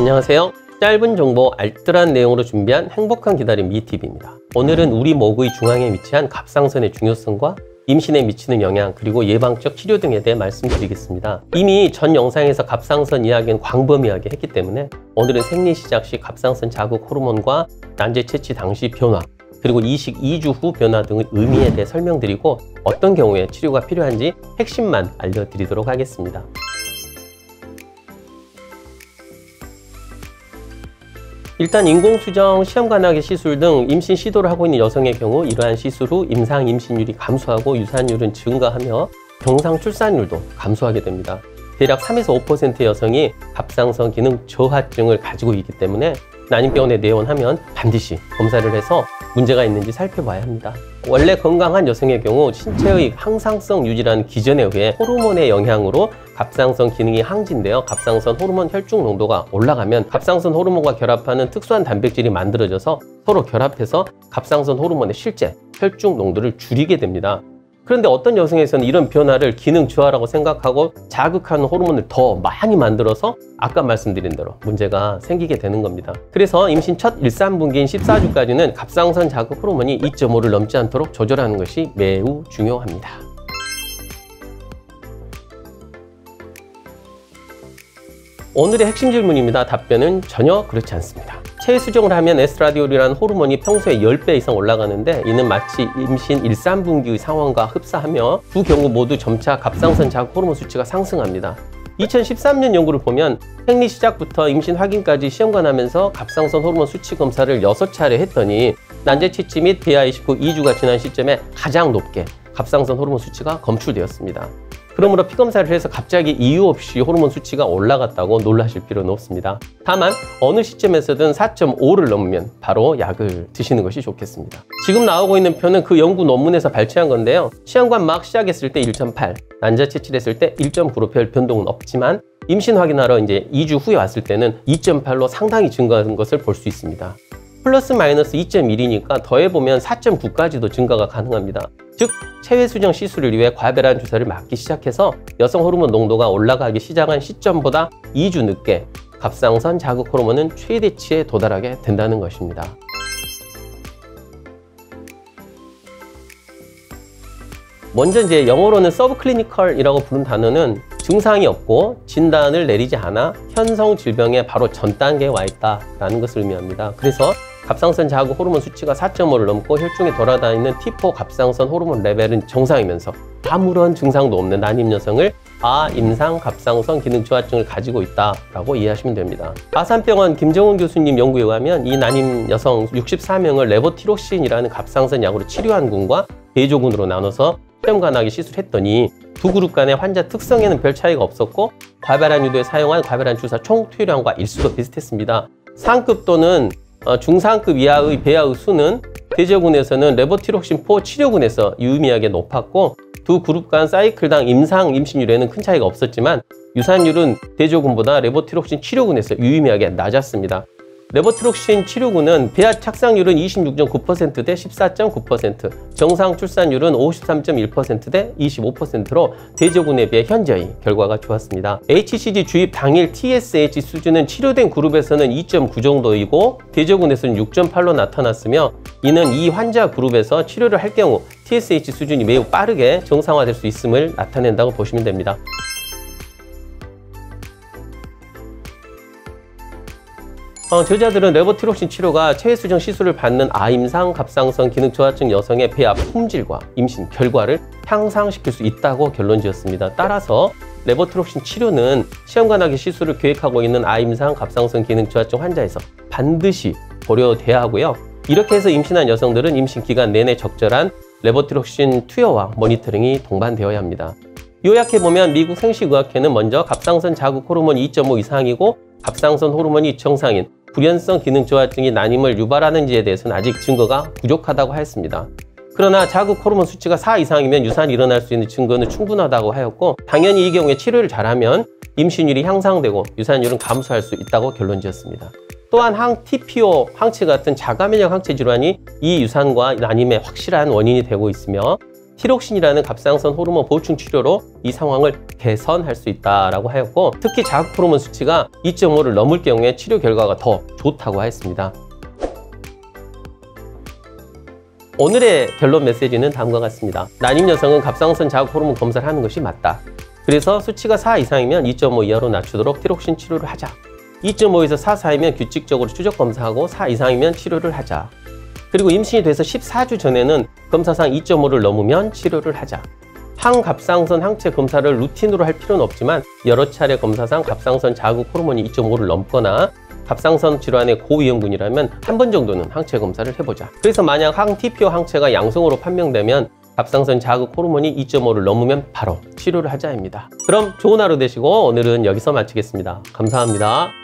안녕하세요. 짧은 정보 알뜰한 내용으로 준비한 행복한 기다림 이TV입니다. 오늘은 우리 목의 중앙에 위치한 갑상선의 중요성과 임신에 미치는 영향, 그리고 예방적 치료 등에 대해 말씀드리겠습니다. 이미 전 영상에서 갑상선 이야기는 광범위하게 했기 때문에 오늘은 생리 시작 시 갑상선 자극 호르몬과 난제 채취 당시 변화, 그리고 이식 2주 후 변화 등의 의미에 대해 설명드리고 어떤 경우에 치료가 필요한지 핵심만 알려드리도록 하겠습니다. 일단 인공수정, 시험관하기 시술 등 임신 시도를 하고 있는 여성의 경우 이러한 시술 후 임상 임신율이 감소하고 유산율은 증가하며 경상 출산율도 감소하게 됩니다. 대략 3에서 5%의 여성이 갑상선 기능 저하증을 가지고 있기 때문에 난임병원에 내원하면 반드시 검사를 해서 문제가 있는지 살펴봐야 합니다. 원래 건강한 여성의 경우 신체의 항상성 유지라는 기전에 의해 호르몬의 영향으로 갑상선 기능이 항진되어 갑상선 호르몬 혈중 농도가 올라가면 갑상선 호르몬과 결합하는 특수한 단백질이 만들어져서 서로 결합해서 갑상선 호르몬의 실제 혈중 농도를 줄이게 됩니다. 그런데 어떤 여성에서는 이런 변화를 기능 저하라고 생각하고 자극하는 호르몬을 더 많이 만들어서 아까 말씀드린 대로 문제가 생기게 되는 겁니다. 그래서 임신 첫 일산분기인 14주까지는 갑상선 자극 호르몬이 2.5를 넘지 않도록 조절하는 것이 매우 중요합니다. 오늘의 핵심 질문입니다. 답변은 전혀 그렇지 않습니다. 체외 수정을 하면 에스트라디올이라는 호르몬이 평소에 10배 이상 올라가는데 이는 마치 임신 1~3분기의 상황과 흡사하며 두 경우 모두 점차 갑상선 자극 호르몬 수치가 상승합니다. 2013년 연구를 보면 생리 시작부터 임신 확인까지 시험관하면서 갑상선 호르몬 수치 검사를 6차례 했더니 난제 채취 및 배아 이식 후 2주가 지난 시점에 가장 높게 갑상선 호르몬 수치가 검출되었습니다. 그러므로 피검사를 해서 갑자기 이유 없이 호르몬 수치가 올라갔다고 놀라실 필요는 없습니다. 다만 어느 시점에서든 4.5를 넘으면 바로 약을 드시는 것이 좋겠습니다. 지금 나오고 있는 표는 그 연구 논문에서 발췌한 건데요. 시험관 막 시작했을 때 1.8, 난자 채취를 했을 때 1.9로 별 변동은 없지만 임신 확인하러 이제 2주 후에 왔을 때는 2.8로 상당히 증가한 것을 볼 수 있습니다. 플러스 마이너스 2.1이니까 더해보면 4.9까지도 증가가 가능합니다. 즉 체외 수정 시술을 위해 과배란 주사를 맞기 시작해서 여성 호르몬 농도가 올라가기 시작한 시점보다 2주 늦게 갑상선 자극 호르몬은 최대치에 도달하게 된다는 것입니다. 먼저 이제 영어로는 서브클리니컬이라고 부른 단어는 증상이 없고 진단을 내리지 않아 현성 질병의 바로 전 단계에 와 있다라는 것을 의미합니다. 그래서 갑상선 자극 호르몬 수치가 4.5를 넘고 혈중에 돌아다니는 T4 갑상선 호르몬 레벨은 정상이면서 아무런 증상도 없는 난임 여성을 임상 갑상선 기능 저하증을 가지고 있다라고 이해하시면 됩니다. 아산병원 김정은 교수님 연구에 의하면 이 난임 여성 64명을 레보티록신이라는 갑상선 약으로 치료한 군과 대조군으로 나눠서 시험관하기 시술했더니 두 그룹 간의 환자 특성에는 별 차이가 없었고 과배란 유도에 사용한 과배란 주사 총 투여량과 일수도 비슷했습니다. 상급 또는 중상급 이하의 배아의 수는 대조군에서는 레보티록신4 치료군에서 유의미하게 높았고 두 그룹 간 사이클당 임상 임신율에는 큰 차이가 없었지만 유산율은 대조군보다 레보티록신 치료군에서 유의미하게 낮았습니다. 레보티록신 치료군은 배아 착상률은 26.9% 대 14.9%, 정상 출산율은 53.1% 대 25%로 대조군에 비해 현저히 결과가 좋았습니다. HCG 주입 당일 TSH 수준은 치료된 그룹에서는 2.9 정도이고 대조군에서는 6.8로 나타났으며 이는 이 환자 그룹에서 치료를 할 경우 TSH 수준이 매우 빠르게 정상화될 수 있음을 나타낸다고 보시면 됩니다. 저자들은 레보티록신 치료가 체외 수정 시술을 받는 아임상 갑상선 기능 저하증 여성의 배아 품질과 임신 결과를 향상시킬 수 있다고 결론지었습니다. 따라서 레보티록신 치료는 시험관하기 시술을 계획하고 있는 아임상 갑상선 기능 저하증 환자에서 반드시 고려돼야 하고요. 이렇게 해서 임신한 여성들은 임신 기간 내내 적절한 레보티록신 투여와 모니터링이 동반되어야 합니다. 요약해보면 미국 생식의학회는 먼저 갑상선 자극 호르몬 2.5 이상이고 갑상선 호르몬이 정상인 불연성 기능 저하증이 난임을 유발하는지에 대해서는 아직 증거가 부족하다고 하였습니다. 그러나 자극 호르몬 수치가 4 이상이면 유산이 일어날 수 있는 증거는 충분하다고 하였고 당연히 이 경우에 치료를 잘하면 임신율이 향상되고 유산율은 감소할 수 있다고 결론지었습니다. 또한 TPO 항체 같은 자가면역 항체 질환이 이 유산과 난임의 확실한 원인이 되고 있으며 티록신이라는 갑상선 호르몬 보충 치료로 이 상황을 개선할 수 있다라고 하였고, 특히 자극 호르몬 수치가 2.5를 넘을 경우에 치료 결과가 더 좋다고 하였습니다. 오늘의 결론 메시지는 다음과 같습니다. 난임 여성은 갑상선 자극 호르몬 검사를 하는 것이 맞다. 그래서 수치가 4 이상이면 2.5 이하로 낮추도록 티록신 치료를 하자. 2.5에서 4 사이면 규칙적으로 추적 검사하고 4 이상이면 치료를 하자. 그리고 임신이 돼서 14주 전에는 검사상 2.5를 넘으면 치료를 하자. 항갑상선 항체 검사를 루틴으로 할 필요는 없지만 여러 차례 검사상 갑상선 자극 호르몬이 2.5를 넘거나 갑상선 질환의 고위험군이라면 한 번 정도는 항체 검사를 해보자. 그래서 만약 항TPO 항체가 양성으로 판명되면 갑상선 자극 호르몬이 2.5를 넘으면 바로 치료를 하자입니다. 그럼 좋은 하루 되시고 오늘은 여기서 마치겠습니다. 감사합니다.